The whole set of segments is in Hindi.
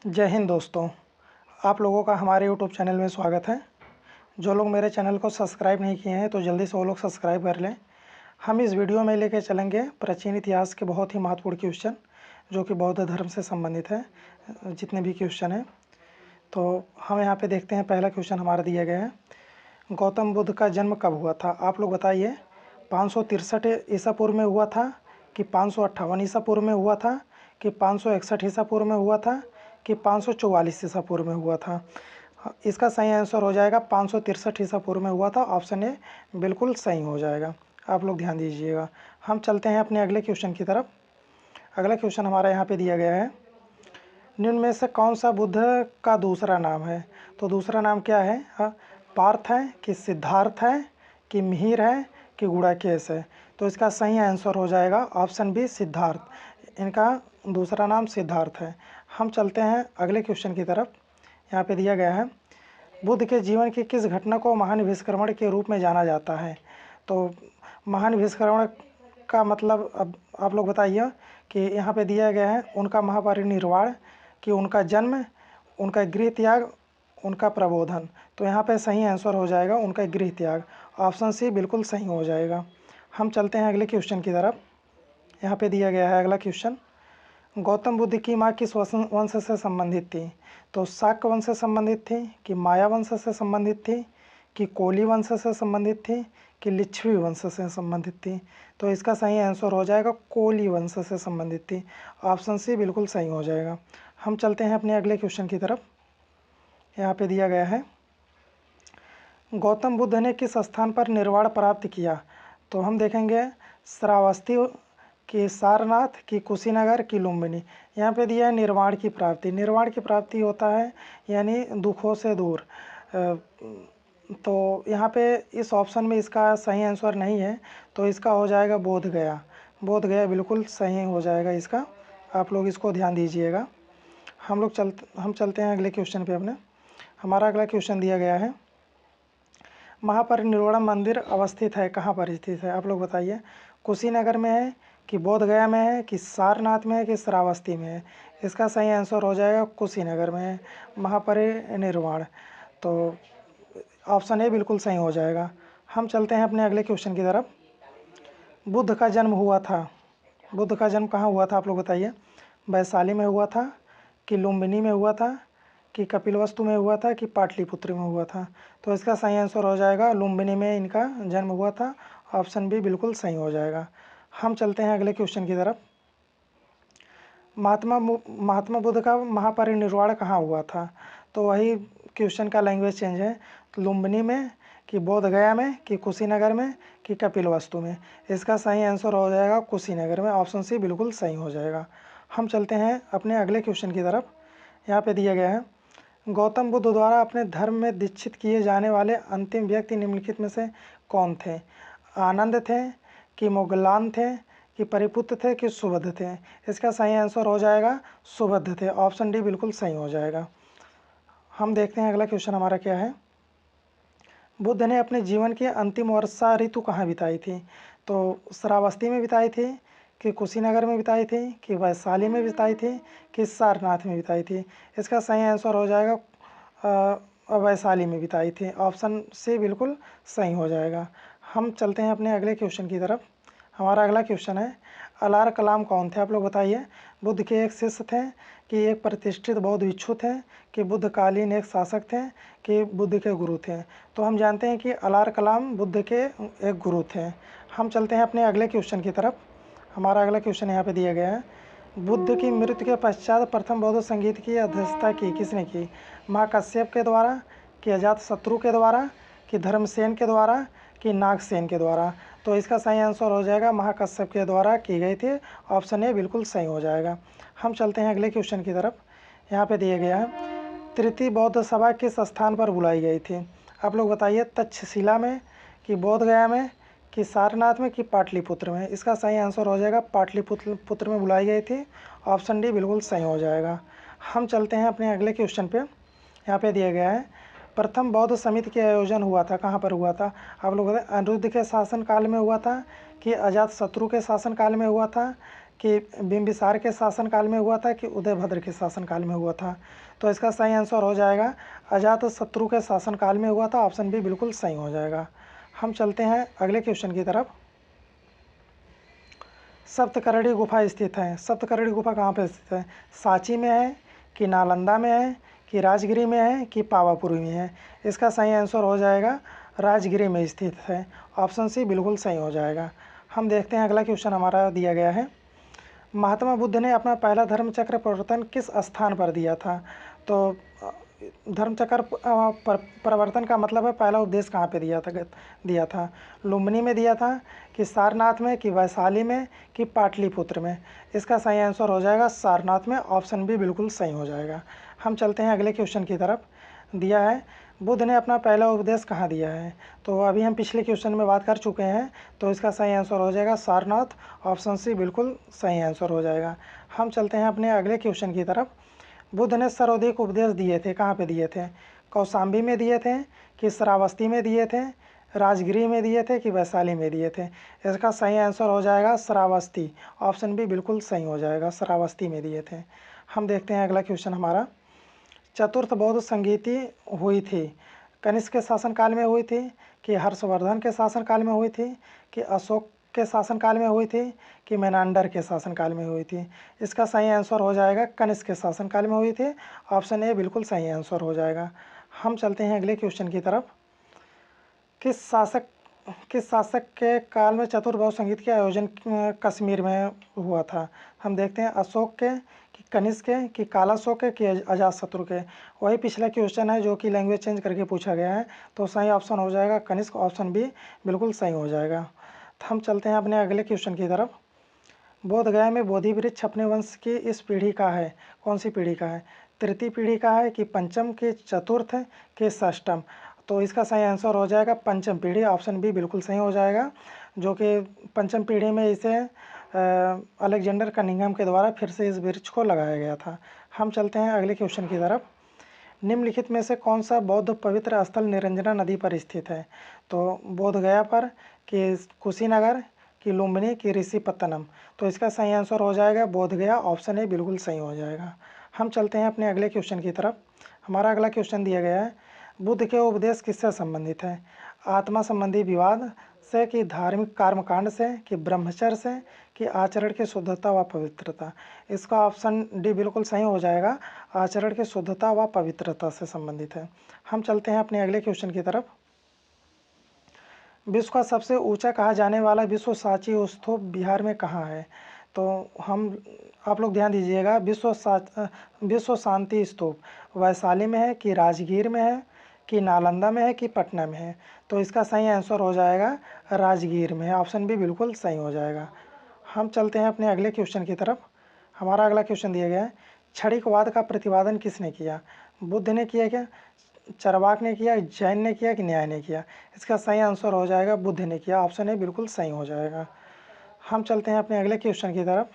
जय हिंद दोस्तों। आप लोगों का हमारे यूट्यूब चैनल में स्वागत है। जो लोग मेरे चैनल को सब्सक्राइब नहीं किए हैं तो जल्दी से वो लोग सब्सक्राइब कर लें। हम इस वीडियो में लेकर चलेंगे प्राचीन इतिहास के बहुत ही महत्वपूर्ण क्वेश्चन जो कि बौद्ध धर्म से संबंधित है। जितने भी क्वेश्चन हैं तो हम यहाँ पे देखते हैं। पहला क्वेश्चन हमारा दिया गया है, गौतम बुद्ध का जन्म कब हुआ था? आप लोग बताइए। 563 ईसा पूर्व में हुआ था कि 558 ईसा पूर्व में हुआ था कि 561 ईसा पूर्व में हुआ था कि 544 ईसा पूर्व में हुआ था? इसका सही आंसर हो जाएगा 563 ईसा पूर्व में हुआ था। ऑप्शन ए बिल्कुल सही हो जाएगा। आप लोग ध्यान दीजिएगा। हम चलते हैं अपने अगले क्वेश्चन की तरफ। अगला क्वेश्चन हमारा यहाँ पे दिया गया है, निम्न में से कौन सा बुद्ध का दूसरा नाम है? तो दूसरा नाम क्या है? पार्थ है कि सिद्धार्थ है कि मिहिर है कि गुड़ाकेश है? तो इसका सही आंसर हो जाएगा ऑप्शन बी सिद्धार्थ। इनका दूसरा नाम सिद्धार्थ है। हम चलते हैं अगले क्वेश्चन की तरफ। यहाँ पे दिया गया है, बुद्ध के जीवन की किस घटना को महान विश्वकर्मण के रूप में जाना जाता है? तो महान विश्वकर्मण का मतलब अब आप लोग बताइए कि यहाँ पे दिया गया है उनका महापरिनिर्वाण, कि उनका जन्म, उनका गृह त्याग, उनका प्रबोधन? तो यहाँ पे सही आंसर हो जाएगा उनका गृह त्याग। ऑप्शन सी बिल्कुल सही हो जाएगा। हम चलते हैं अगले क्वेश्चन की तरफ। यहाँ पे दिया गया है अगला क्वेश्चन, गौतम बुद्ध की माँ किस वंश से संबंधित थी? तो शाक्य वंश से संबंधित थी कि माया वंश से संबंधित थी कि कोली वंश से संबंधित थी कि लिच्छवी वंश से संबंधित थी? तो इसका सही आंसर हो जाएगा कोली वंश से संबंधित थी। ऑप्शन सी बिल्कुल सही हो जाएगा। हम चलते हैं अपने अगले क्वेश्चन की तरफ। यहाँ पे दिया गया है, गौतम बुद्ध ने किस स्थान पर निर्वाण प्राप्त किया? तो हम देखेंगे श्रावस्ती कि सारनाथ की कुशीनगर की लुम्बिनी। यहाँ पे दिया है निर्वाण की प्राप्ति। निर्वाण की प्राप्ति होता है यानी दुखों से दूर। तो यहाँ पे इस ऑप्शन में इसका सही आंसर नहीं है, तो इसका हो जाएगा बोध गया। बोध गया बिल्कुल सही हो जाएगा इसका। आप लोग इसको ध्यान दीजिएगा। हम चलते हैं अगले क्वेश्चन पे अपने। हमारा अगला क्वेश्चन दिया गया है, महापरिनिर्वाण मंदिर अवस्थित है कहाँ पर स्थित है? आप लोग बताइए। कुशीनगर में है कि बोध गया में है कि सारनाथ में है कि श्रावस्ती में है? इसका सही आंसर हो जाएगा कुशीनगर में है महापरिनिर्वाण। तो ऑप्शन ए बिल्कुल सही हो जाएगा। हम चलते हैं अपने अगले क्वेश्चन की तरफ। बुद्ध का जन्म हुआ था, बुद्ध का जन्म कहाँ हुआ था? आप लोग बताइए। वैशाली में हुआ था कि लुम्बिनी में हुआ था कि कपिलवस्तु में हुआ था कि पाटलिपुत्र में हुआ था? तो इसका सही आंसर हो जाएगा लुम्बिनी में इनका जन्म हुआ था। ऑप्शन बी बिल्कुल सही हो जाएगा। हम चलते हैं अगले क्वेश्चन की तरफ। महात्मा बुद्ध का महापरिनिर्वाण कहाँ हुआ था? तो वही क्वेश्चन का लैंग्वेज चेंज है। लुम्बिनी में कि बोध गया में कि कुशीनगर में कि कपिलवस्तु में? इसका सही आंसर हो जाएगा कुशीनगर में। ऑप्शन सी बिल्कुल सही हो जाएगा। हम चलते हैं अपने अगले क्वेश्चन की तरफ। यहाँ पे दिया गया है, गौतम बुद्ध द्वारा अपने धर्म में दीक्षित किए जाने वाले अंतिम व्यक्ति निम्नलिखित में से कौन थे? आनंद थे कि मोगलान थे कि परिपुत्र थे कि सुबुद्ध थे? इसका सही आंसर हो जाएगा सुबुद्ध थे। ऑप्शन डी बिल्कुल सही हो जाएगा। हम देखते हैं अगला क्वेश्चन हमारा क्या है, बुद्ध ने अपने जीवन की अंतिम वर्षा ऋतु कहाँ बिताई थी? तो श्रावस्ती में बिताई थी कि कुशीनगर में बिताई थी कि वैशाली में बिताई थी कि सारनाथ में बिताई थी? इसका सही आंसर हो जाएगा वैशाली में बिताई थी। ऑप्शन सी बिल्कुल सही हो जाएगा। हम चलते हैं अपने अगले क्वेश्चन की तरफ। हमारा अगला क्वेश्चन है, अलार कलाम कौन थे? आप लोग बताइए। बुद्ध के एक शिष्य थे कि एक प्रतिष्ठित बौद्ध भिक्षु थे कि बुद्धकालीन एक शासक थे कि बुद्ध के गुरु थे? तो हम जानते हैं कि अलार कलाम बुद्ध के एक गुरु थे। हम चलते हैं अपने अगले क्वेश्चन की तरफ। हमारा अगला क्वेश्चन यहाँ पे दिया गया है, बुद्ध की मृत्यु के पश्चात प्रथम बौद्ध संगीत की अध्यक्षता की किसने की? महाकश्यप के द्वारा कि अजातशत्रु के द्वारा कि धर्मसेन के द्वारा कि नागसेन के द्वारा? तो इसका सही आंसर हो जाएगा महाकश्यप के द्वारा की गई थी। ऑप्शन ए बिल्कुल सही हो जाएगा। हम चलते हैं अगले क्वेश्चन की तरफ। यहाँ पे दिया गया है, तृतीय बौद्ध सभा किस स्थान पर बुलाई गई थी? आप लोग बताइए। तक्षशिला में कि बोध गया में कि सारनाथ में कि पाटलिपुत्र में? इसका सही आंसर हो जाएगा पाटलिपुत्र में बुलाई गई थी। ऑप्शन डी बिल्कुल सही हो जाएगा। हम चलते हैं अपने अगले क्वेश्चन पे। यहाँ पे दिया गया है, प्रथम बौद्ध समिति के आयोजन हुआ था कहाँ पर हुआ था? आप लोग बताएं। अनिरुद्ध के शासन काल में हुआ था कि अजातशत्रु के शासन काल में हुआ था कि बिंबिसार के शासनकाल में हुआ था कि उदयभद्र के शासनकाल में हुआ था। तो इसका सही आंसर हो जाएगा अजातशत्रु के शासनकाल में हुआ था। ऑप्शन बी बिल्कुल सही हो जाएगा। हम चलते हैं अगले क्वेश्चन की तरफ। सप्तकर्णी गुफा स्थित है। सप्तकर्णी गुफा कहाँ पर स्थित है? सांची में है कि नालंदा में है कि राजगिरी में है कि पावापुरी में है? इसका सही आंसर हो जाएगा राजगिरी में स्थित है। ऑप्शन सी बिल्कुल सही हो जाएगा। हम देखते हैं अगला क्वेश्चन हमारा दिया गया है। महात्मा बुद्ध ने अपना पहला धर्मचक्र प्रवर्तन किस स्थान पर दिया था? तो धर्मचक्र प्रवर्तन का मतलब है पहला उपदेश कहाँ पे दिया था? लुम्बिनी में दिया था कि सारनाथ में कि वैशाली में कि पाटलिपुत्र में? इसका सही आंसर हो जाएगा सारनाथ में। ऑप्शन बी बिल्कुल सही हो जाएगा। हम चलते हैं अगले क्वेश्चन की तरफ। दिया है बुद्ध ने अपना पहला उपदेश कहाँ दिया है? तो अभी हम पिछले क्वेश्चन में बात कर चुके हैं, तो इसका सही आंसर हो जाएगा सारनाथ। ऑप्शन सी बिल्कुल सही आंसर हो जाएगा। हम चलते हैं अपने अगले क्वेश्चन की तरफ। बुद्ध ने सर्वाधिक उपदेश दिए थे कहाँ पे दिए थे? कौशाम्बी में दिए थे कि श्रावस्ती में दिए थे, राजगिरी में दिए थे कि वैशाली में दिए थे? इसका सही आंसर हो जाएगा श्रावस्ती। ऑप्शन बी बिल्कुल सही हो जाएगा, श्रावस्ती में दिए थे। हम देखते हैं अगला क्वेश्चन हमारा। चतुर्थ बौद्ध संगीति हुई थी कनिष्क के शासनकाल में हुई थी कि हर्षवर्धन के शासनकाल में हुई थी कि अशोक के शासनकाल में हुई थी कि मेनांडर के शासनकाल में हुई थी? इसका सही आंसर हो जाएगा कनिष्क के शासनकाल में हुई थी। ऑप्शन ए बिल्कुल सही आंसर हो जाएगा। हम चलते हैं अगले क्वेश्चन की तरफ। किस शासक के काल में चतुर्बौद्ध संगीत के आयोजन कश्मीर में हुआ था? हम देखते हैं अशोक के कि कनिष्क के कि कालाशोक के कि अजातशत्रु के? वही पिछला क्वेश्चन है जो कि लैंग्वेज चेंज करके पूछा गया है। तो सही ऑप्शन हो जाएगा कनिष्क। ऑप्शन बी बिल्कुल सही हो जाएगा। तो हम चलते हैं अपने अगले क्वेश्चन की तरफ। बोधगया में बोधि वृक्ष अपने वंश की इस पीढ़ी का है? कौन सी पीढ़ी का है? तृतीय पीढ़ी का है कि पंचम के चतुर्थ के षष्टम? तो इसका सही आंसर हो जाएगा पंचम पीढ़ी। ऑप्शन बी बिल्कुल सही हो जाएगा, जो कि पंचम पीढ़ी में इसे अलेक्जेंडर कनिंघम के द्वारा फिर से इस वृक्ष को लगाया गया था। हम चलते हैं अगले क्वेश्चन की तरफ। निम्नलिखित में से कौन सा बौद्ध पवित्र स्थल निरंजना नदी पर स्थित है? तो बोधगया पर कि कुशीनगर कि लुम्बिनी कि ऋषिपत्तनम? तो इसका सही आंसर हो जाएगा बोधगया। ऑप्शन ए बिल्कुल सही हो जाएगा। हम चलते हैं अपने अगले क्वेश्चन की तरफ। हमारा अगला क्वेश्चन दिया गया है बुद्ध के उपदेश किससे संबंधित है? आत्मा संबंधी विवाद से कि धार्मिक कर्मकांड से कि ब्रह्मचर्य से कि आचरण की शुद्धता व पवित्रता? इसका ऑप्शन डी बिल्कुल सही हो जाएगा, आचरण की शुद्धता व पवित्रता से संबंधित है। हम चलते हैं अपने अगले क्वेश्चन की तरफ। विश्व का सबसे ऊंचा कहा जाने वाला विश्व सांची स्तूप बिहार में कहाँ है? तो आप लोग ध्यान दीजिएगा। विश्व शांति स्तूप वैशाली में है कि राजगीर में है कि नालंदा में है कि पटना में है? तो इसका सही आंसर हो जाएगा राजगीर में है। ऑप्शन बी बिल्कुल सही हो जाएगा। हम चलते हैं अपने अगले क्वेश्चन की तरफ। हमारा अगला क्वेश्चन दिया गया है क्षणिकवाद का प्रतिपादन किसने किया? बुद्ध ने किया क्या, चार्वाक ने किया, जैन ने किया कि न्याय ने किया? इसका सही आंसर हो जाएगा बुद्ध ने किया। ऑप्शन ए बिल्कुल सही हो जाएगा। हम चलते हैं अपने अगले क्वेश्चन की तरफ।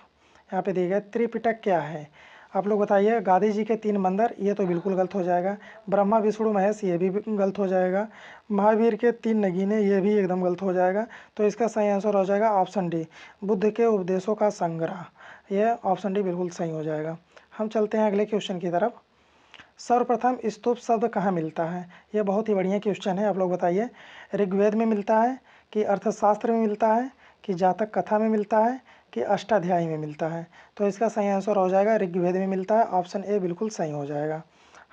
यहाँ पे दिया गया त्रिपिटक क्या है? आप लोग बताइए। गांधी जी के 3 मंदिर, ये तो बिल्कुल गलत हो जाएगा। ब्रह्मा विष्णु महेश, ये भी गलत हो जाएगा। महावीर के 3 नगीने, ये भी एकदम गलत हो जाएगा। तो इसका सही आंसर हो जाएगा ऑप्शन डी बुद्ध के उपदेशों का संग्रह। ये ऑप्शन डी बिल्कुल सही हो जाएगा। हम चलते हैं अगले क्वेश्चन की तरफ। सर्वप्रथम स्तूप शब्द कहाँ मिलता है? यह बहुत ही बढ़िया क्वेश्चन है। आप लोग बताइए। ऋग्वेद में मिलता है कि अर्थशास्त्र में मिलता है कि जातक कथा में मिलता है कि अष्टाध्यायी में मिलता है? तो इसका सही आंसर हो जाएगा ऋग्वेद में मिलता है। ऑप्शन ए बिल्कुल सही हो जाएगा।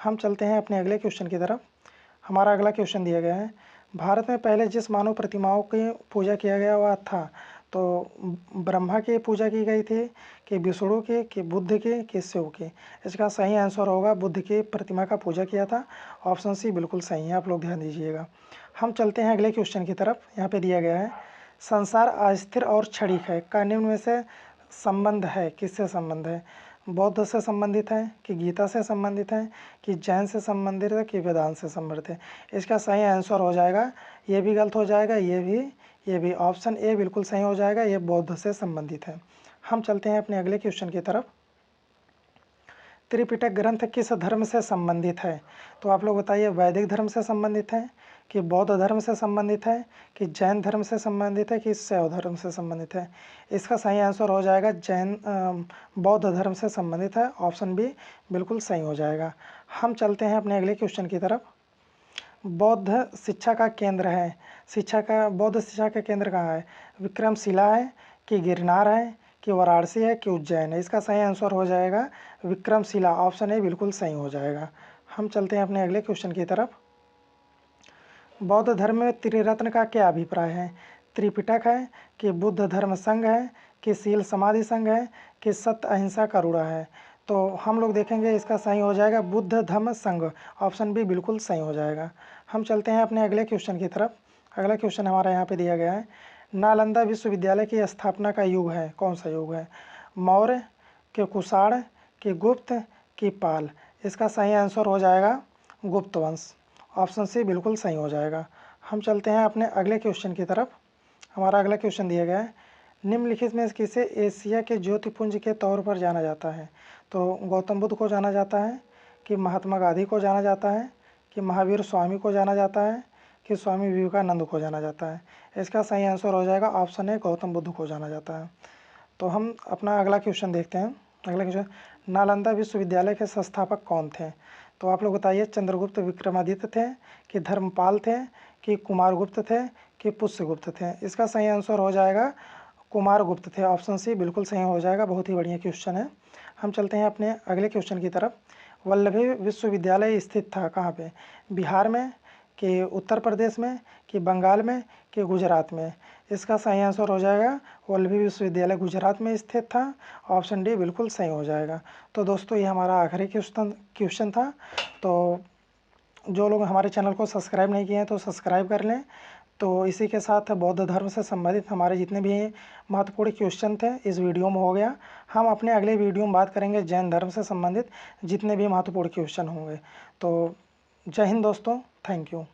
हम चलते हैं अपने अगले क्वेश्चन की तरफ। हमारा अगला क्वेश्चन दिया गया है भारत में पहले जिस मानव प्रतिमाओं की पूजा किया गया वह था? तो ब्रह्मा की पूजा की गई थी कि विष्णु की कि बुद्ध की कि शिव की? इसका सही आंसर होगा बुद्ध की प्रतिमा का पूजा किया था। ऑप्शन सी बिल्कुल सही है। आप लोग ध्यान दीजिएगा। हम चलते हैं अगले क्वेश्चन की तरफ। यहाँ पे दिया गया है संसार अस्थिर और क्षणिक है का निम्न में से संबंध है, किससे संबंध है? बौद्ध से संबंधित है कि गीता से संबंधित है कि जैन से संबंधित है कि वेदांत से संबंधित है? इसका सही आंसर हो जाएगा, ये भी गलत हो जाएगा, ये भी। ऑप्शन ए बिल्कुल सही हो जाएगा, ये बौद्ध से संबंधित है। हम चलते हैं अपने अगले क्वेश्चन की तरफ। त्रिपिटक ग्रंथ किस धर्म से संबंधित है? तो आप लोग बताइए। वैदिक धर्म से संबंधित है कि बौद्ध धर्म से संबंधित है, कि जैन धर्म से संबंधित है, कि शैव धर्म से संबंधित है। इसका सही आंसर हो जाएगा बौद्ध धर्म से संबंधित है। ऑप्शन बी बिल्कुल सही हो जाएगा। हम चलते हैं अपने अगले क्वेश्चन की तरफ। बौद्ध शिक्षा का केंद्र है, बौद्ध शिक्षा का केंद्र कहाँ है? विक्रमशिला है, कि गिरनार है, कि वाराणसी है, कि उज्जैन है। इसका सही आंसर हो जाएगा विक्रमशिला। ऑप्शन ए बिल्कुल सही हो जाएगा। हम चलते हैं अपने अगले क्वेश्चन की तरफ। बौद्ध धर्म में त्रिरत्न का क्या अभिप्राय है? त्रिपिटक है, कि बुद्ध धर्म संघ है, कि शील समाधि संघ है, कि सत्य अहिंसा करुणा है। तो हम लोग देखेंगे इसका सही हो जाएगा बुद्ध धम्म संघ। ऑप्शन बी बिल्कुल सही हो जाएगा। हम चलते हैं अपने अगले क्वेश्चन की तरफ। अगला क्वेश्चन हमारा यहाँ पे दिया गया है, नालंदा विश्वविद्यालय की स्थापना का युग है, कौन सा युग है? मौर्य, कि कुषाण, कि गुप्त, कि पाल। इसका सही आंसर हो जाएगा गुप्त वंश। ऑप्शन सी बिल्कुल सही हो जाएगा। हम चलते हैं अपने अगले क्वेश्चन की तरफ। हमारा अगला क्वेश्चन दिया गया है, निम्नलिखित में किसे एशिया के ज्योतिपुंज के तौर पर जाना जाता है? तो गौतम बुद्ध को जाना जाता है, कि महात्मा गांधी को जाना जाता है, कि महावीर स्वामी को जाना जाता है, कि स्वामी विवेकानंद को जाना जाता है। इसका सही आंसर हो जाएगा ऑप्शन ए गौतम बुद्ध को जाना जाता है। तो हम अपना अगला क्वेश्चन देखते हैं। अगला क्वेश्चन, नालंदा विश्वविद्यालय के संस्थापक कौन थे? तो आप लोग बताइए, चंद्रगुप्त विक्रमादित्य थे, कि धर्मपाल थे, कि कुमारगुप्त थे, कि पुष्यगुप्त थे। इसका सही आंसर हो जाएगा कुमारगुप्त थे। ऑप्शन सी बिल्कुल सही हो जाएगा। बहुत ही बढ़िया क्वेश्चन है। हम चलते हैं अपने अगले क्वेश्चन की तरफ। वल्लभी विश्वविद्यालय स्थित था कहाँ पे? बिहार में, कि उत्तर प्रदेश में, कि बंगाल में, कि गुजरात में। इसका सही आंसर हो जाएगा वल्लभी विश्वविद्यालय गुजरात में स्थित था। ऑप्शन डी बिल्कुल सही हो जाएगा। तो दोस्तों ये हमारा आखिरी क्वेश्चन था। तो जो लोग हमारे चैनल को सब्सक्राइब नहीं किए हैं तो सब्सक्राइब कर लें। तो इसी के साथ बौद्ध धर्म से संबंधित हमारे जितने भी महत्वपूर्ण क्वेश्चन थे इस वीडियो में हो गया। हम अपने अगले वीडियो में बात करेंगे जैन धर्म से संबंधित जितने भी महत्वपूर्ण क्वेश्चन होंगे। तो जय हिंद दोस्तों, थैंक यू।